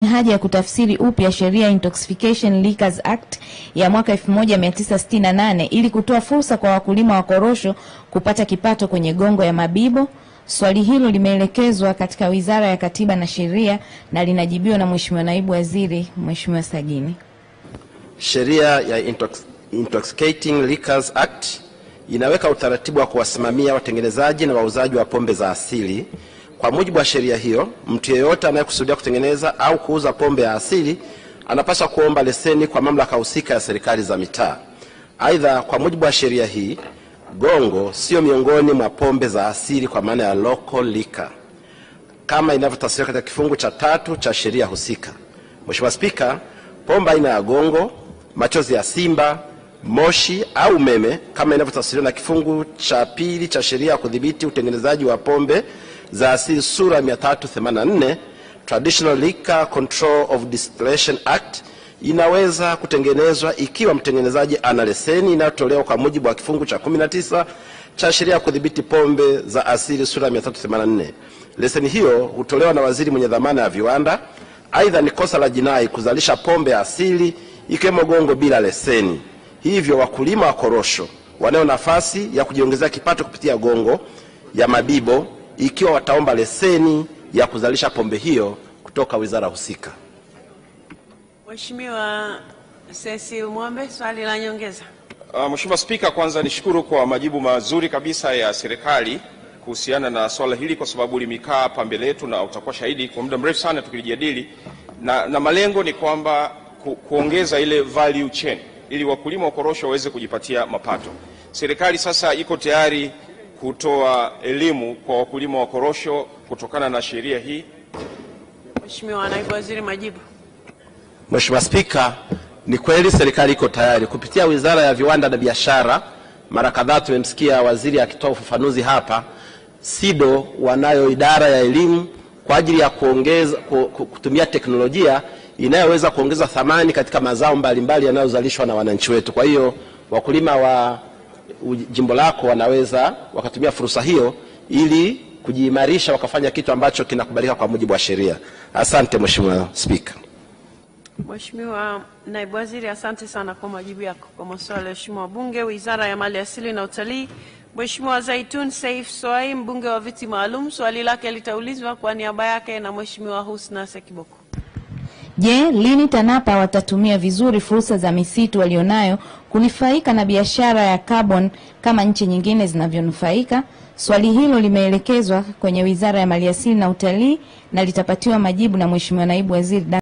haja ya kutafsiri upya sheria Intoxication Liquors Act ya mwaka 1968 ili kutoa fursa kwa wakulima wa korosho kupata kipato kwenye gongo ya Mabibo. Swali hilo limeelekezwa katika Wizara ya Katiba na Sheria na linajibiwa na Mheshimiwa Naibu Waziri Mheshimiwa Sagini. Sheria ya Intoxicating Liquors Act inaweka utaratibu wa kuwasimamia watengenezaji na wauzaji wa pombe za asili. Kwa mujibu wa sheria hiyo, mtu yeyote anayekusudia kutengeneza au kuuza pombe ya asili anapaswa kuomba leseni kwa mamlaka husika ya serikali za mitaa. Aidha, kwa mujibu wa sheria hii, gongo sio miongoni mwa pombe za asili kwa maana ya local liquor kama inavyotafsiriwa katika kifungu cha 3 cha sheria husika. Mheshimiwa Spika, pombe aina ya gongo, machozi ya simba, moshi au umeme kama inavyotafsiriwa na kifungu cha 2 cha sheria ya kudhibiti utengenezaji wa pombe za asili sura 384 Traditional Liquor Control of Distillation Act, inaweza kutengenezwa ikiwa mtengenezaji ana leseni inayotolewa kwa mujibu wa kifungu cha 19 cha sheria ya kudhibiti pombe za asili sura 384. Leseni hiyo hutolewa na waziri mwenye dhamana ya viwanda. Aidha, ni kosa la jinai kuzalisha pombe asili ikiwemo gongo bila leseni. Hivyo wakulima wa korosho wanao nafasi ya kujiongezea kipato kupitia gongo ya Mabibo ikiwa wataomba leseni ya kuzalisha pombe hiyo kutoka wizara husika. Mheshimiwa Cecil Mwambe, swali la nyongeza. Mheshimiwa Spika, kwanza nishukuru kwa majibu mazuri kabisa ya serikali kuhusiana na swala hili, kwa sababu limekaa hapa mbele yetu na utakuwa shahidi kwa muda mrefu sana tukilijadili, na malengo ni kwamba kuongeza ile value chain ili wakulima wa korosho waweze kujipatia mapato. Serikali sasa iko tayari kutoa elimu kwa wakulima wa korosho kutokana na sheria hii. Mheshimiwa Naibu Waziri, majibu. Mheshimiwa Spika, ni kweli serikali iko tayari kupitia Wizara ya Viwanda na Biashara. Mara kadhaa tumemsikia waziri akitoa ufafanuzi hapa. SIDO wanayo idara ya elimu kwa ajili ya kutumia teknolojia inayoweza kuongeza thamani katika mazao mbalimbali yanayozalishwa na wananchi wetu. Kwa hiyo wakulima wa jimbo lako wanaweza wakatumia fursa hiyo ili kujiimarisha, wakafanya kitu ambacho kinakubalika kwa mujibu wa sheria. Asante Mheshimiwa Spika. Mheshimiwa Naibu Waziri, asante sana kwa majibu yako kwa maswali ya Mheshimiwa Bunge. Wizara ya Mali Asili na Utalii, Mheshimiwa Zaitun Saif Swai, mbunge wa viti maalum, swali lake litaulizwa kwa niaba yake na Mheshimiwa Husna Sekiboko. Je, lini TANAPA watatumia vizuri fursa za misitu walionayo kunufaika na biashara ya carbon kama nchi nyingine zinavyonufaika? Swali hilo limeelekezwa kwenye Wizara ya Mali Asili na Utalii na litapatiwa majibu na Mheshimiwa Naibu Waziri